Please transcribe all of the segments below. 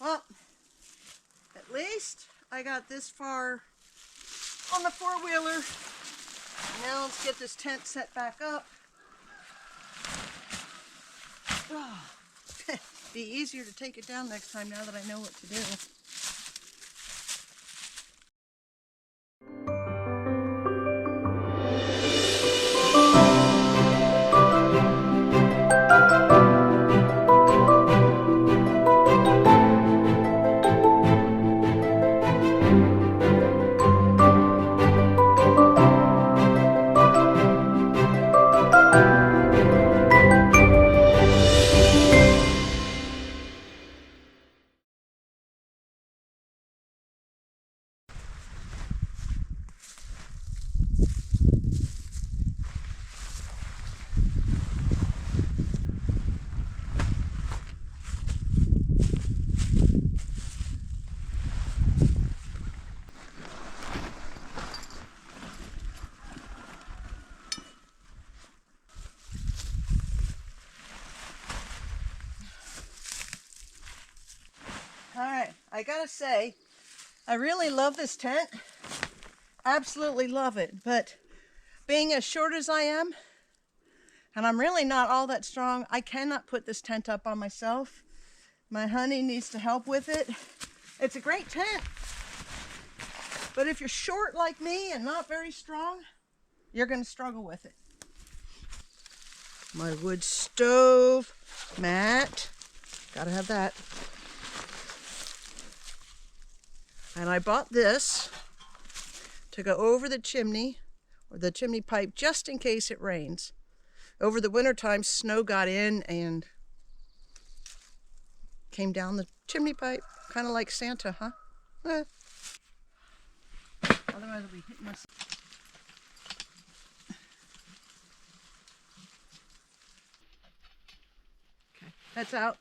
Well, at least I got this far on the four-wheeler. Now let's get this tent set back up. Oh, be easier to take it down next time now that I know what to do. Alright, I gotta say, I really love this tent. Absolutely love it. But being as short as I am, and I'm really not all that strong, I cannot put this tent up on myself. My honey needs to help with it. It's a great tent. But if you're short like me and not very strong, you're going to struggle with it. My wood stove mat. Gotta have that. And I bought this to go over the chimney, or the chimney pipe, just in case it rains. Over the wintertime, snow got in and came down the chimney pipe, kind of like Santa, huh? Otherwise I'll be hitting myself. Okay, that's out.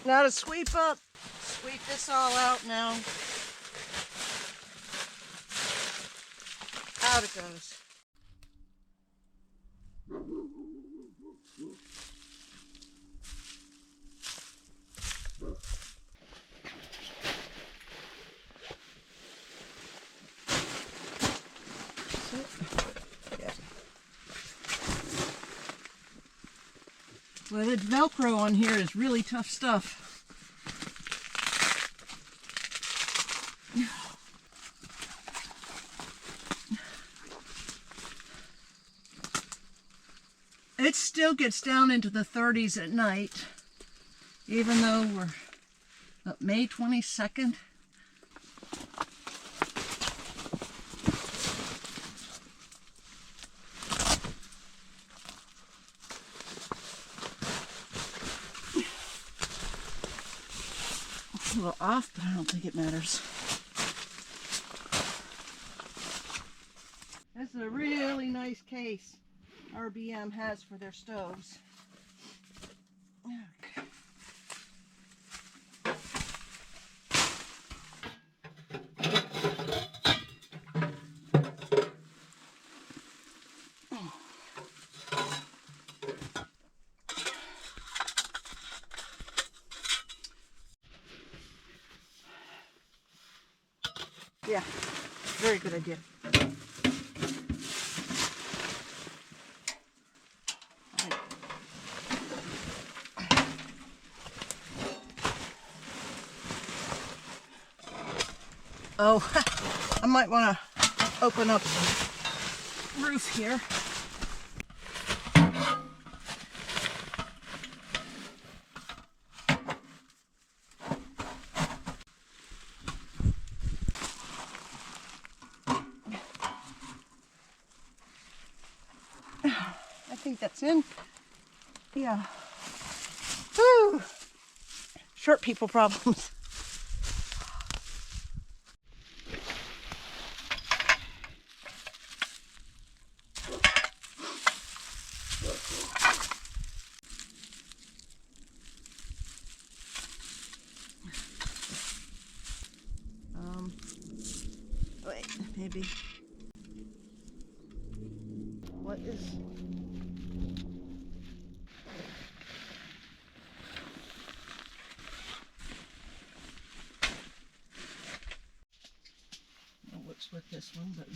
Now to sweep up. Sweep this all out now. Out it goes. Yeah. Well, the Velcro on here is really tough stuff. It still gets down into the 30s at night, even though we're May 22nd. It's a little off, but I don't think it matters. This is a really nice case RBM has for their stoves. Okay. Yeah, very good idea. Oh, I might want to open up the roof here. I think that's in. Yeah. Woo! Short people problems. Wait, maybe. What is... with this one, but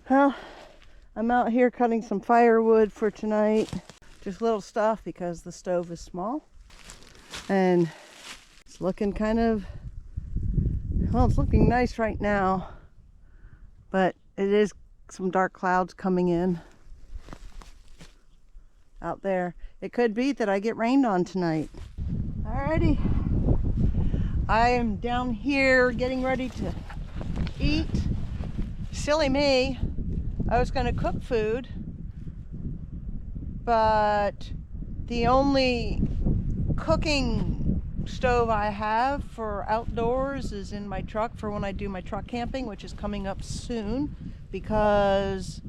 well, I'm out here cutting some firewood for tonight. Just little stuff because the stove is small. And it's looking kind of, well, it's looking nice right now. But it is some dark clouds coming in out there. It could be that I get rained on tonight. Alrighty. I am down here getting ready to eat. Silly me. I was going to cook food, but the only cooking stove I have for outdoors is in my truck for when I do my truck camping, which is coming up soon because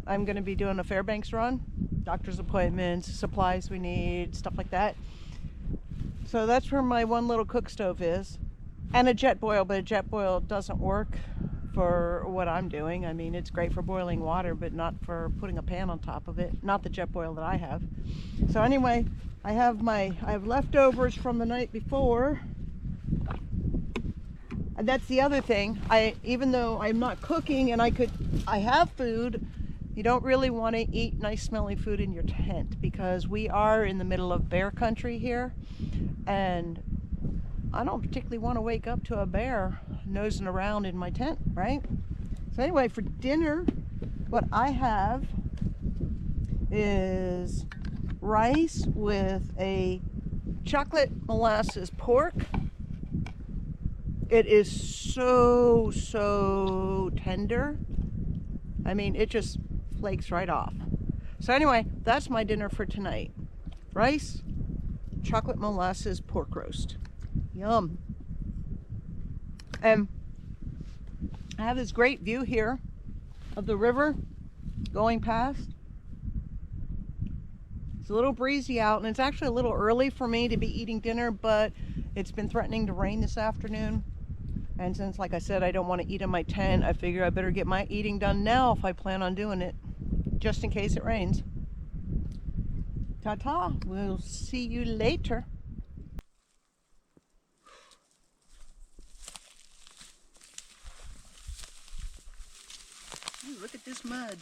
I'm going to be doing a Fairbanks run, doctor's appointments, supplies we need, stuff like that. So that's where my one little cook stove is, and a jet boil, but a jet boil doesn't work for what I'm doing. I mean, it's great for boiling water, but not for putting a pan on top of it. Not the jet boil that I have. So anyway, I have leftovers from the night before. And that's the other thing. Even though I'm not cooking and I have food, you don't really want to eat nice smelly food in your tent because we are in the middle of bear country here, and I don't particularly want to wake up to a bear nosing around in my tent, right? So anyway, for dinner, what I have is rice with a chocolate molasses pork. It is so tender. I mean, it just flakes right off. So anyway, that's my dinner for tonight. Rice, chocolate molasses pork roast. Yum. And I have this great view here of the river going past. It's a little breezy out, and it's actually a little early for me to be eating dinner, but it's been threatening to rain this afternoon. And since, like I said, I don't want to eat in my tent, I figure I better get my eating done now if I plan on doing it, just in case it rains. Ta-ta. We'll see you later. Ooh, look at this mud.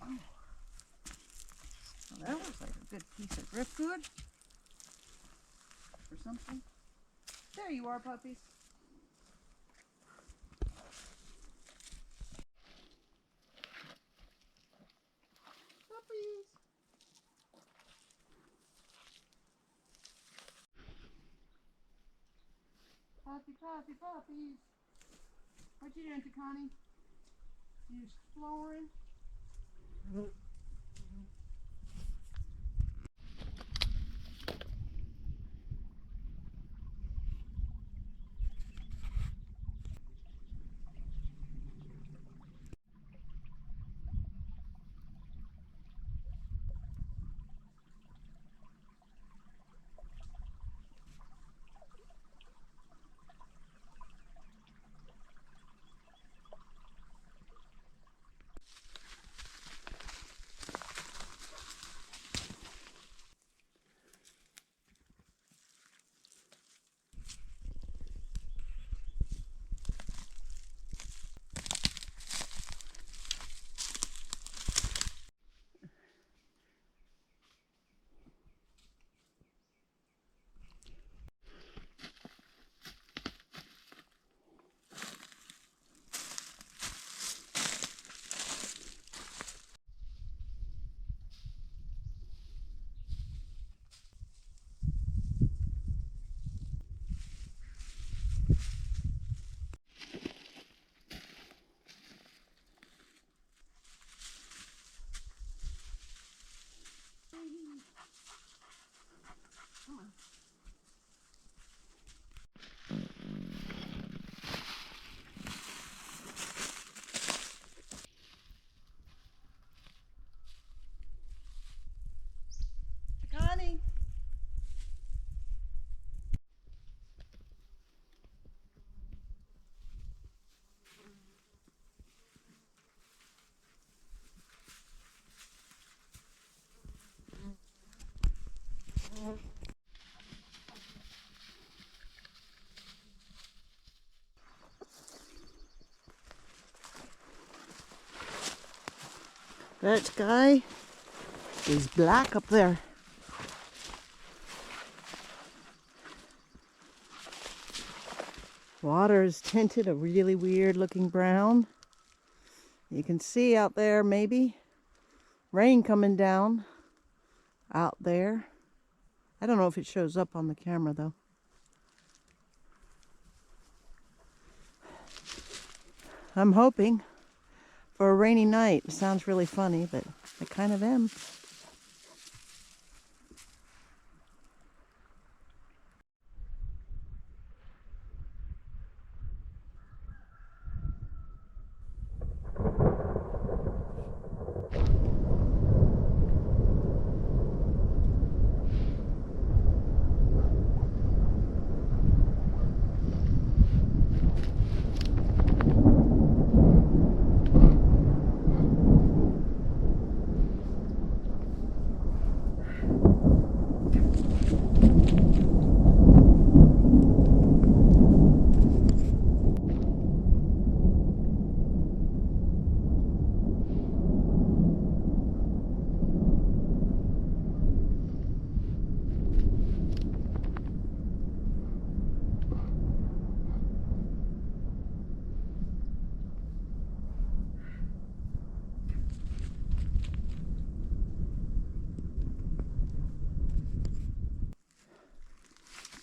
Oh. Well, that looks like a good piece of driftwood or something. There you are, puppies. Puppies. Puppies. What you doing, Connie? You exploring? Connie. That sky is black up there. Water is tinted a really weird looking brown. You can see out there maybe rain coming down out there. I don't know if it shows up on the camera though. I'm hoping for a rainy night. It sounds really funny, but I kind of am.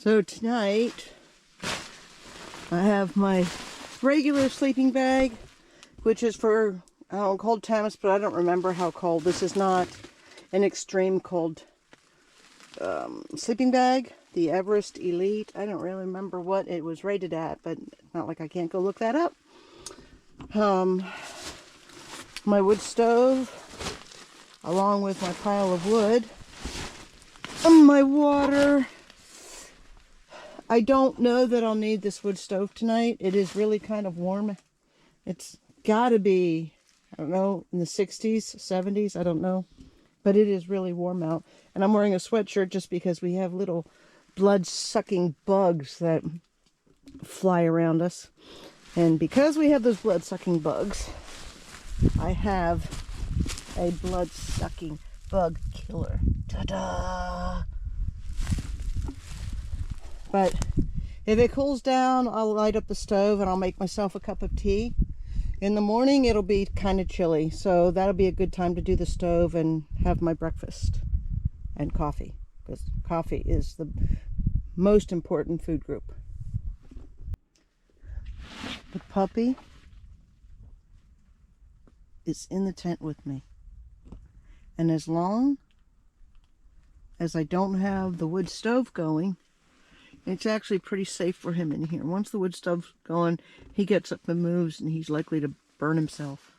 So tonight, I have my regular sleeping bag, which is for, I don't know, cold temps, but I don't remember how cold. This is not an extreme cold sleeping bag. The Everest Elite. I don't really remember what it was rated at, but not like I can't go look that up. My wood stove, along with my pile of wood. My water. I don't know that I'll need this wood stove tonight. It is really kind of warm. It's gotta be, I don't know, in the 60s, 70s, I don't know. But it is really warm out. And I'm wearing a sweatshirt just because we have little blood-sucking bugs that fly around us. And because we have those blood-sucking bugs, I have a blood-sucking bug killer. Ta-da! But if it cools down, I'll light up the stove and I'll make myself a cup of tea. In the morning, it'll be kind of chilly, so that'll be a good time to do the stove and have my breakfast and coffee, because coffee is the most important food group. The puppy is in the tent with me, and as long as I don't have the wood stove going, it's actually pretty safe for him in here. Once the wood stove's going, he gets up and moves, and he's likely to burn himself.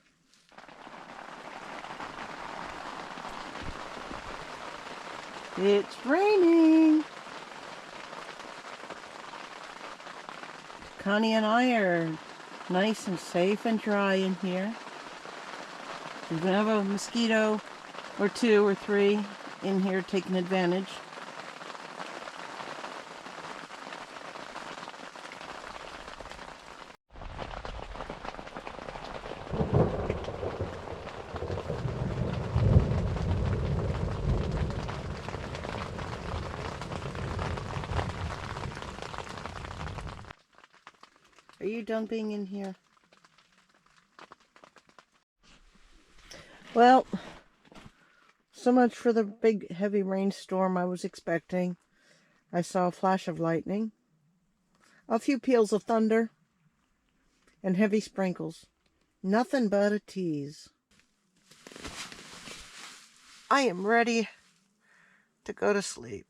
It's raining. Connie and I are nice and safe and dry in here. We're gonna have a mosquito or two or three in here taking advantage. Are you done being in here? Well, so much for the big heavy rainstorm I was expecting. I saw a flash of lightning, a few peals of thunder, and heavy sprinkles. Nothing but a tease. I am ready to go to sleep.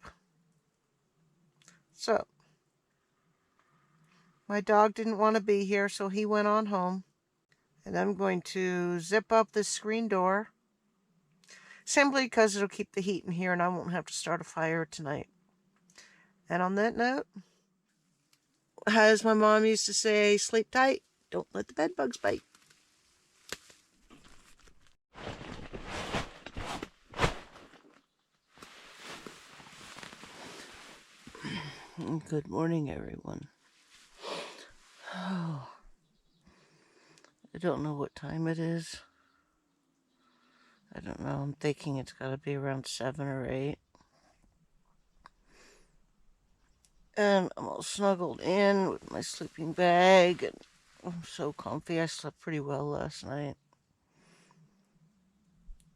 So, my dog didn't want to be here, so he went on home. And I'm going to zip up this screen door, simply because it'll keep the heat in here and I won't have to start a fire tonight. And on that note, as my mom used to say, sleep tight, don't let the bed bugs bite. Good morning, everyone. Oh, I don't know what time it is. I don't know. I'm thinking it's got to be around 7 or 8. And I'm all snuggled in with my sleeping bag, and I'm so comfy. I slept pretty well last night.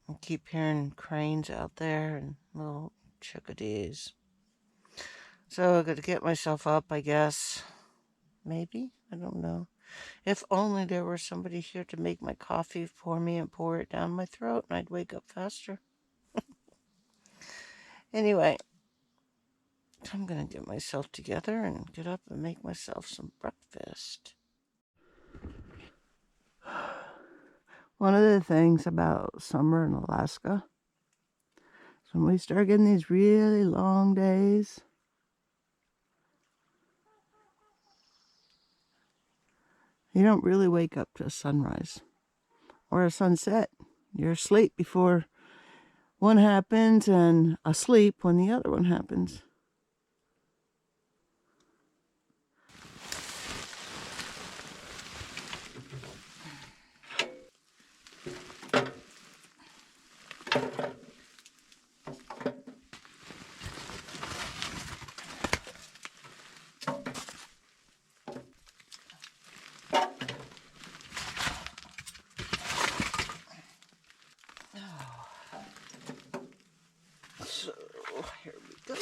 I keep hearing cranes out there and little chickadees. So I got to get myself up, I guess. Maybe? I don't know. If only there were somebody here to make my coffee for me and pour it down my throat, and I'd wake up faster. Anyway, I'm going to get myself together and get up and make myself some breakfast. One of the things about summer in Alaska is when we start getting these really long days, you don't really wake up to a sunrise or a sunset. You're asleep before one happens and asleep when the other one happens. So, here we go.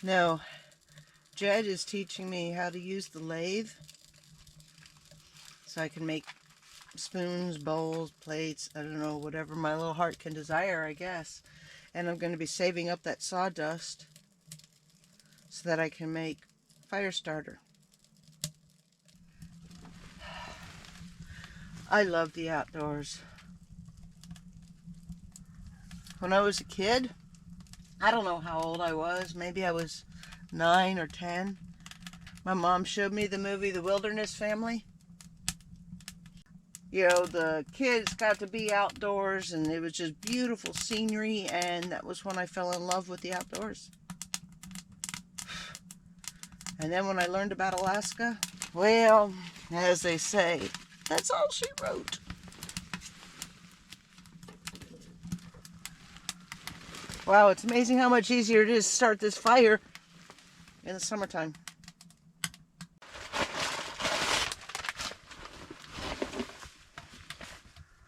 Now, Jed is teaching me how to use the lathe so I can make spoons, bowls, plates, I don't know, whatever my little heart can desire, I guess. And I'm going to be saving up that sawdust so that I can make fire starter. I love the outdoors. When I was a kid, I don't know how old I was, maybe I was 9 or 10. My mom showed me the movie The Wilderness Family. You know, the kids got to be outdoors and it was just beautiful scenery, and that was when I fell in love with the outdoors. And then when I learned about Alaska, well, as they say, that's all she wrote. Wow, it's amazing how much easier it is to start this fire in the summertime.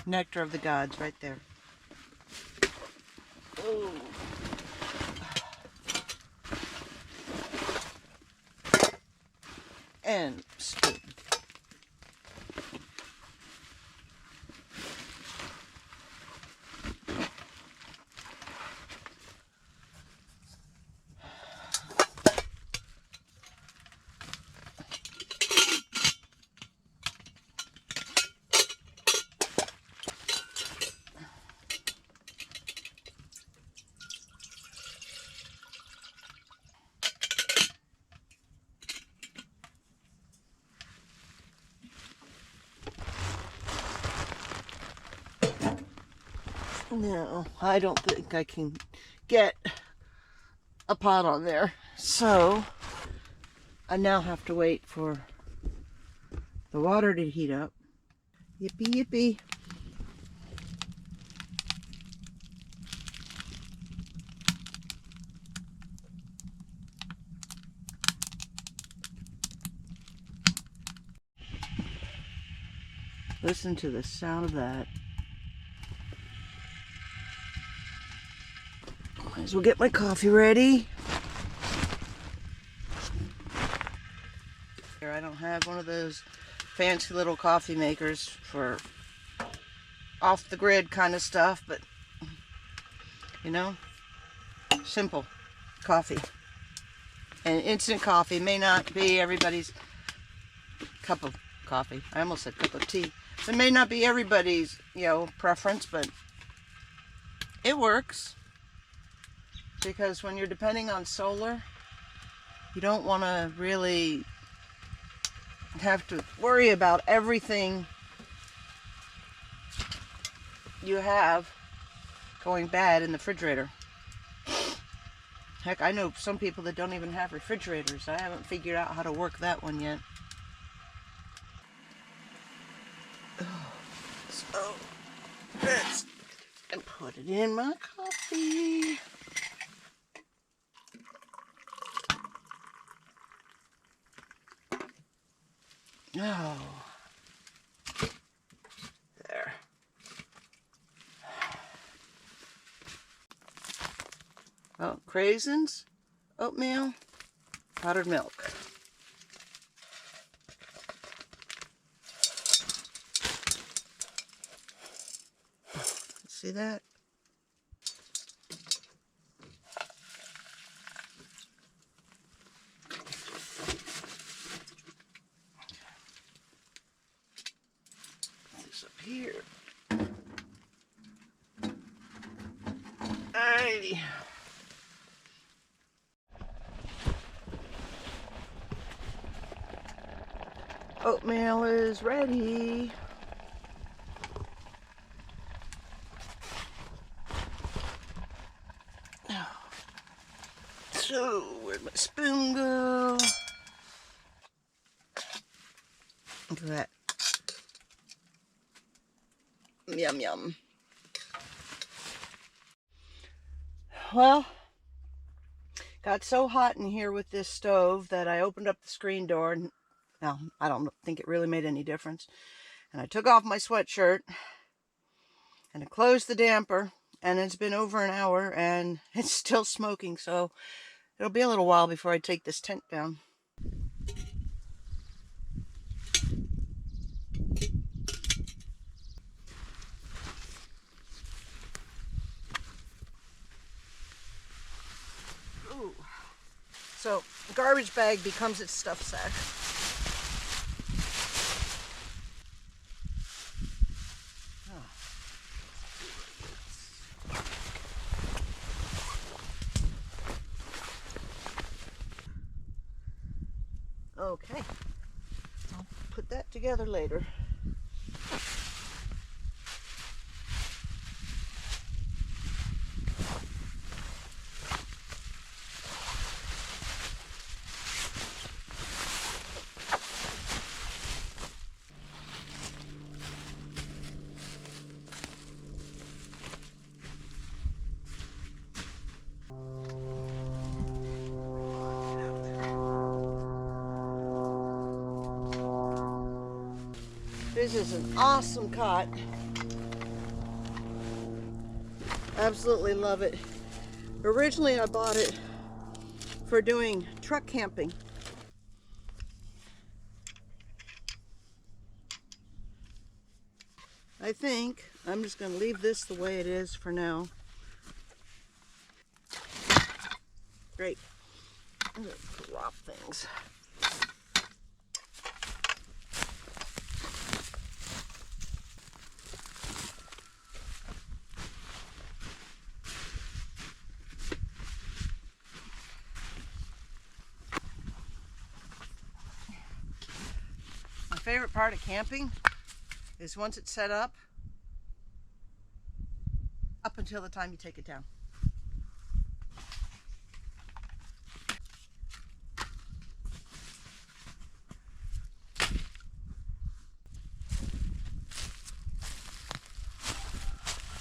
Nectar of the gods right there. Ooh. And spoon. No, I don't think I can get a pot on there. So, I now have to wait for the water to heat up. Yippee, yippee. Listen to the sound of that. Might as well get my coffee ready. Here, I don't have one of those fancy little coffee makers for off the grid kind of stuff, but you know? Simple coffee. And instant coffee may not be everybody's cup of coffee. I almost said cup of tea. It may not be everybody's, you know, preference, but it works. Because when you're depending on solar, you don't want to really have to worry about everything you have going bad in the refrigerator. Heck, I know some people that don't even have refrigerators. I haven't figured out how to work that one yet. So, let's put it in my coffee. Oh, there. Well, craisins, oatmeal, powdered milk. See that? This up here. Alrighty. Oatmeal is ready. So, where'd my spoon go? Look at that. Yum, yum. Well, got so hot in here with this stove that I opened up the screen door. And, well, I don't think it really made any difference. And I took off my sweatshirt and I closed the damper. And it's been over an hour and it's still smoking. So it'll be a little while before I take this tent down. Ooh. So the garbage bag becomes its stuff sack. Okay, I'll put that together later. This is an awesome cot. Absolutely love it. Originally I bought it for doing truck camping. I think I'm just going to leave this the way it is for now. Great. I'm going to drop things. My favorite part of camping is once it's set up until the time you take it down.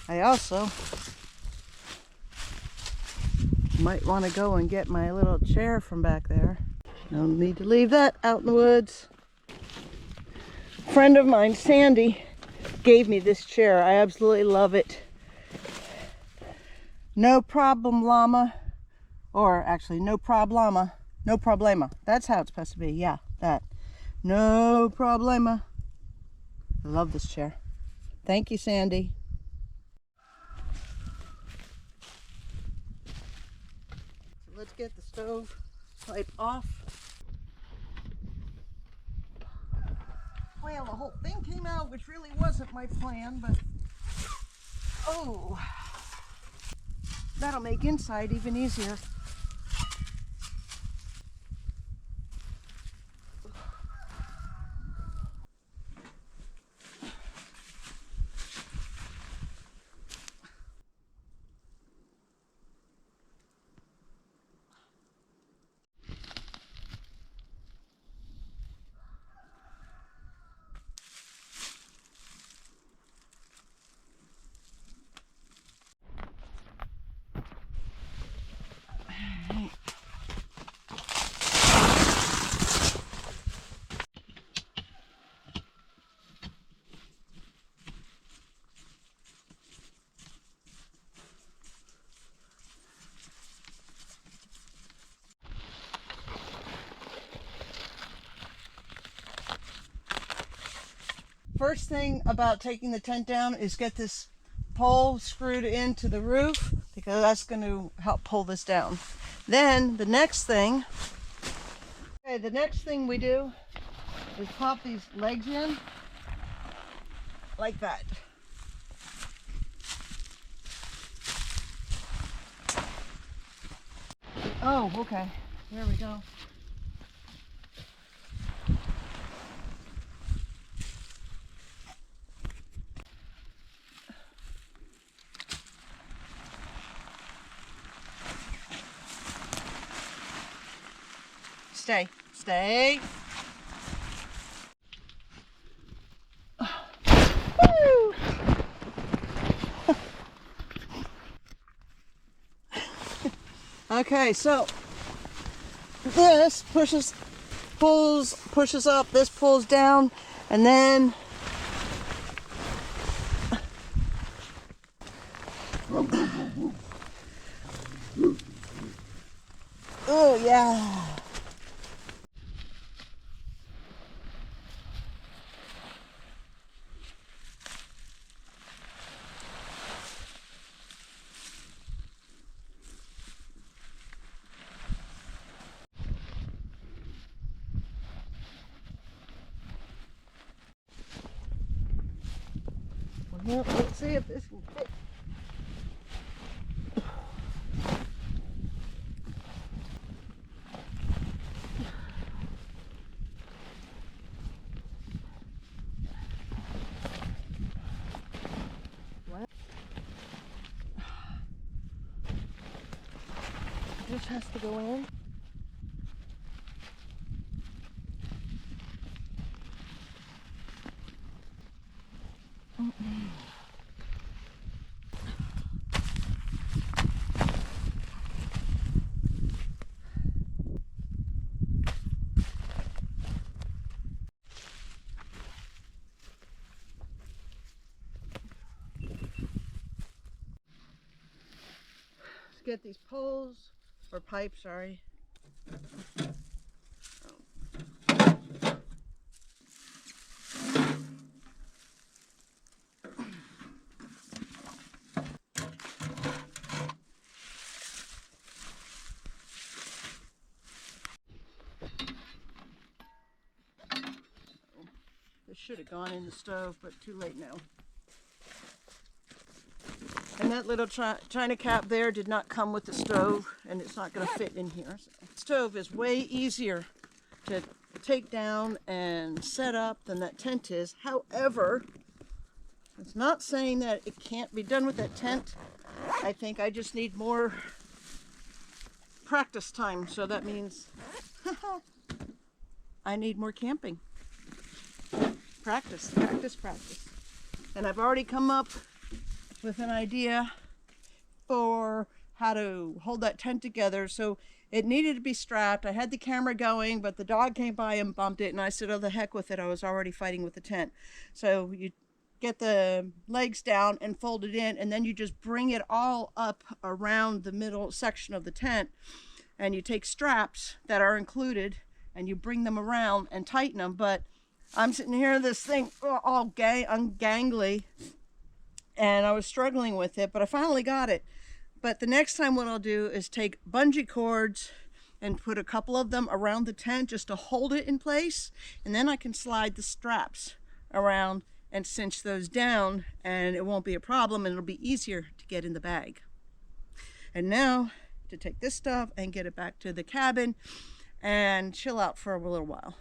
I also might want to go and get my little chair from back there. Don't need to leave that out in the woods. A friend of mine, Sandy, gave me this chair. I absolutely love it. No problem, llama. Or actually, no problema. No problema. That's how it's supposed to be. Yeah, that. No problema. I love this chair. Thank you, Sandy. get the stove pipe off. Well, the whole thing came out, which really wasn't my plan, but oh, that'll make inside even easier. First thing about taking the tent down is get this pole screwed into the roof, because that's going to help pull this down. Then the next thing we do is pop these legs in like that. Oh, okay. There we go. Stay. Stay. Woo! Okay, so this pushes up, this pulls down, and then oh yeah. Well, let's see if this can fit. What? This has to go in. Let's get these poles, or pipes, sorry. This should have gone in the stove, but too late now. And that little china cap there did not come with the stove, and it's not going to fit in here. So, the stove is way easier to take down and set up than that tent is. However, it's not saying that it can't be done with that tent. I think I just need more practice time, so that means I need more camping. Practice. And I've already come up with an idea for how to hold that tent together. So it needed to be strapped. I had the camera going, but the dog came by and bumped it, and I said, oh, the heck with it. I was already fighting with the tent. So you get the legs down and fold it in, and then you just bring it all up around the middle section of the tent, and you take straps that are included and you bring them around and tighten them. But I'm sitting here, this thing all ungangly, and I was struggling with it, but I finally got it. But the next time what I'll do is take bungee cords and put a couple of them around the tent just to hold it in place, and then I can slide the straps around and cinch those down, and it won't be a problem, and it'll be easier to get in the bag. And now to take this stuff and get it back to the cabin and chill out for a little while.